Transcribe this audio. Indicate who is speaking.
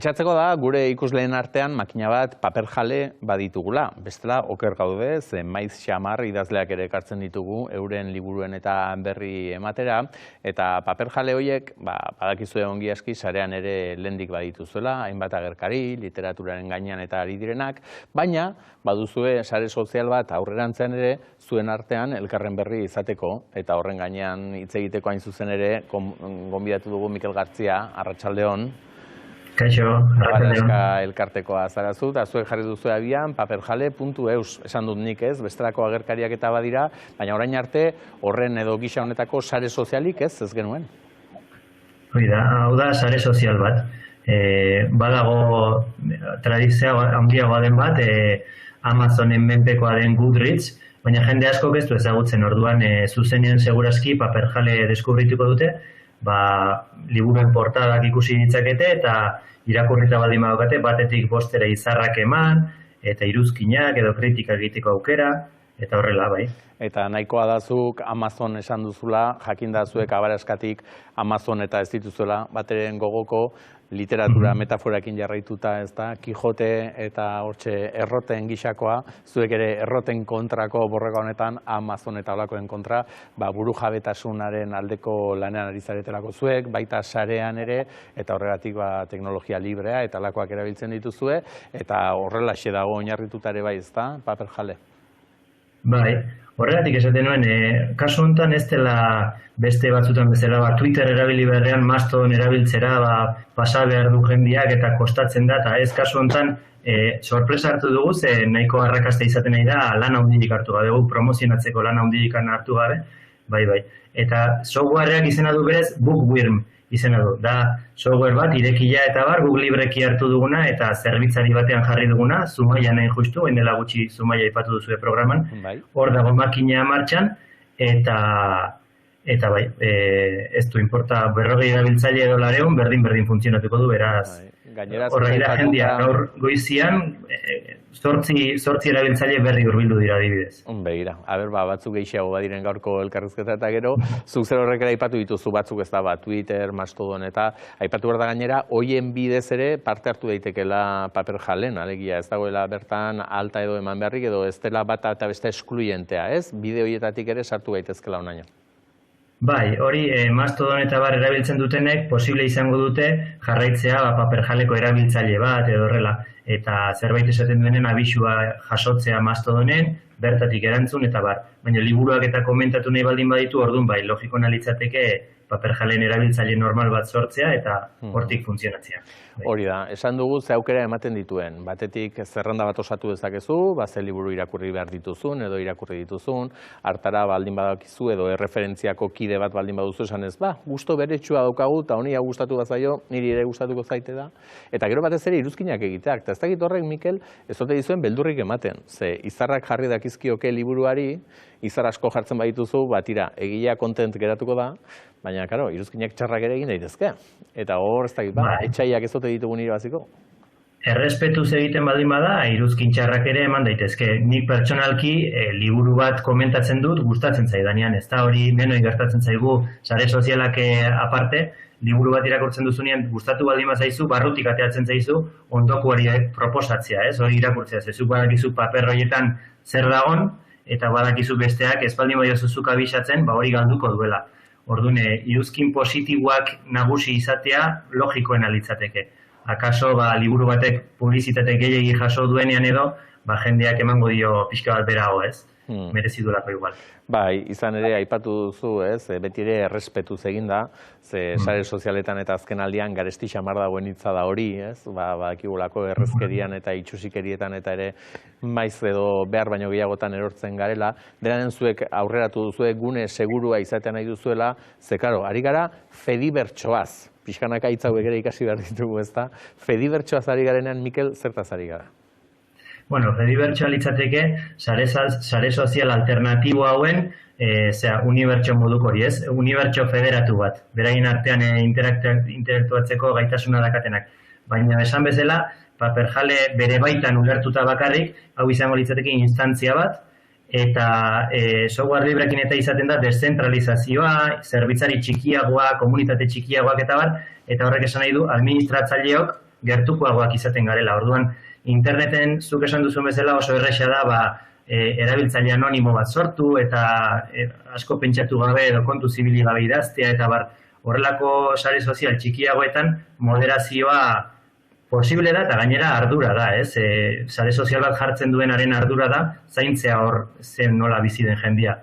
Speaker 1: Pentsatzeko da, gure ikusleen artean makina bat paper jale baditugula. Bestela, oker gaude, ze maiz xamar idazleak ere ekartzen ditugu euren liburuen eta berri ematera. Eta paper jale horiek, badakizue ongi aski, sarean ere lehendik badituzuela, hainbat agerkari, literaturaren gainean eta ari direnak, baina baduzue sare sozial bat aurrerantzean ere zuen artean elkarren berri izateko, eta horren gainean hitz egiteko hain zuzen ere, gonbidatu dugu Mikel Gartzia, arratsaldeon.
Speaker 2: Kaixo,
Speaker 1: Arratsaldeon. Elkartekoa zarazu, eta zuek jarri duzu abian paperjale.eus, esan dut nik ez, bestelako agerkariak eta badira, baina orain arte horren edo gisa honetako sare sozialik ez genuen.
Speaker 2: Hau da sare sozial bat. Badago tradizioa handiagoa den bat, Amazonen menpekoa den Goodreads, baina jende asko ez du ezagutzen, orduan zuzenean segurazki paperjale deskubrituko dute, liburuen portadak ikusi ditzakete eta irakurrita baldin badukate, batetik bostera izarrak eman, eta iruzkinak edo kritika egiteko aukera, eta horrela bai.
Speaker 1: Eta nahikoa dazuk Amazon esan duzula, jakin dazuek abaraskatik Amazon eta ez dituzuela bateren gogoko literatura metaforakin jarraituta, ez da, Kijote eta hortxe erroten gisakoa, zuek ere erroten kontrako borroka honetan, Amazon eta holakoen kontra, buru jabetasunaren aldeko lanean ari zaretelako zuek, baita sarean ere, eta horregatik teknologia librea eta halakoak erabiltzen dituzue, eta horrelaxe dago oinarritutare bai, ez da, paper jale.
Speaker 2: Bai, horregatik esaten nuen, kasu honetan ez dela beste batzutan bezala, Twitter erabili beharrean Mastodon erabiltzera pasa behar du jendiak eta kostatzen da, eta ez kasu honetan sorpresa hartu dugu, ze nahiko arrakasta izaten nahi da lan handirik hartu gabe, promozionatzeko lan handirik hartu gabe, bai. Eta softwareak izena du berez Bookworm izena du, da software bat irekia eta Google Libreki hartu duguna eta zerbitzari batean jarri duguna, Zumaia nahi justu, dela gutxi Zumaia aipatu duzue programan, hor dago makina martxan, eta bai, ez du importa 40 erabiltzaile edo 200, berdin funtzionatuko du, beraz. Horregira jendia, gaur goizian, 8 erabiltzaile berri hurbildu dira adibidez.
Speaker 1: Begira, batzuk gehiago badiren gaurko elkarrizketa eta gero, zuk zer horrek ere aipatu dituzu batzuk ez da, Twitter, Mastodon eta aipatu behar da gainera, hoien bidez ere parte hartu daitekela paper jalen, alegia ez dagoela bertan alta edo eman beharrik edo ez dela bata eta beste eskluyentea, ez? Bide horietatik ere sartu gaitezkela onaino.
Speaker 2: Bai, hori Mastodon eta erabiltzen dutenek posible izango dute jarraitzea paperjaleko erabiltzaile bat edo horrela. Eta zerbait esaten duenen abisua jasotzea Mastodonen, bertatik erantzun eta Baina liburuak eta komentatu nahi baldin baditu, orduan bai, logiko analitzateke paperjalen erabiltzaile normal bat sortzea eta hortik funtzionatzea.
Speaker 1: Hori da, esan dugu ze aukera ematen dituen. Batetik zerrenda bat osatu dezakezu, ze liburu irakurri behar dituzun edo irakurri dituzun, hartara baldin badakizu edo erreferentziako kide bat baldin baduzu esan ez, gusto beretsua daukagu eta honi gustatu bazaio, niri ere gustatuko zaite da. Eta gero batez ere iruzkinak egiteak. Eta ez dakit horrek, Mikel, ez ote dizuen beldurrik ematen. Ze izarrak jarri dakizkioke liburuari, izar asko jartzen badituzu, tira, egia kontent geratuko da, baina, karo, iruzkinak txarrak ere egin daitezke. Eta hor, ez dakit, etxaiak ez ote ditugu nire baziko?
Speaker 2: Errespetuz egiten baldin bada, iruzkin txarrak ere eman daitezke. Nik pertsonalki liburu bat komentatzen dut, gustatzen zaidanean. Ez da hori menoi gertatzen zaigu, sare sozialak aparte, liburu bat irakurtzen duzunean, gustatu baldin bazaizu, barrutik ateatzen zaizu, ondokuari proposatzea, ez? Hori irakurtzea, zezuk badakizu paper horietan zer dagon, eta badakizu besteak ez baldin badiozuzuk abisatzen, hori galduko duela. Orduan, iruzkin positiboak nagusi izatea logikoen litzateke. Akaso, liburu batek publizitate gehiegi jaso duenean edo, jendeak emango dio pixka bat berago, ez? Merezi duelako igual.
Speaker 1: Bai, izan ere, aipatu duzu, ez? Beti ere errespetuz eginda, ze sare sozialetan eta azken aldian garesti xamar dagoen hitza da hori, ez? Badakigulako errezkerian eta itxusikerietan eta ere maiz edo behar baino gehiagotan erortzen garela. Dena den zuek aurreratu duzue gune segurua izatea nahi duzuela, ze karo, ari gara fedibertsoaz. Pixkanaka hitz hauek ere ikasi behar ditugu, ez da? Fedibertsoaz ari garenean, Mikel, zertaz ari gara?
Speaker 2: Bueno, fedibertsoa litzateke, sare sozial alternatibo hauen, unibertso moduko hori, ez? Unibertso federatu bat, beraien artean interaktuatzeko gaitasuna dakatenak. Baina esan bezala, paperjale bere baitan ulertuta bakarrik, hau izango litzateke instantzia bat, eta software librekin eta izaten da deszentralizazioa, zerbitzari txikiagoa, komunitate txikiagoak eta horrek esan nahi du, administratzaileok gertukoagoak izaten garela. Orduan, interneten zuk esan duzu bezala oso erresa da, erabiltzaile anonimo bat sortu eta asko pentsatu gabe edo kontu zibili gabe idaztea eta horrelako sare sozial txikiagoetan moderazioa posible da eta gainera ardura da, ez? Sare sozial bat jartzen duenaren ardura da, zaintzea hor zen nola bizi den jendea.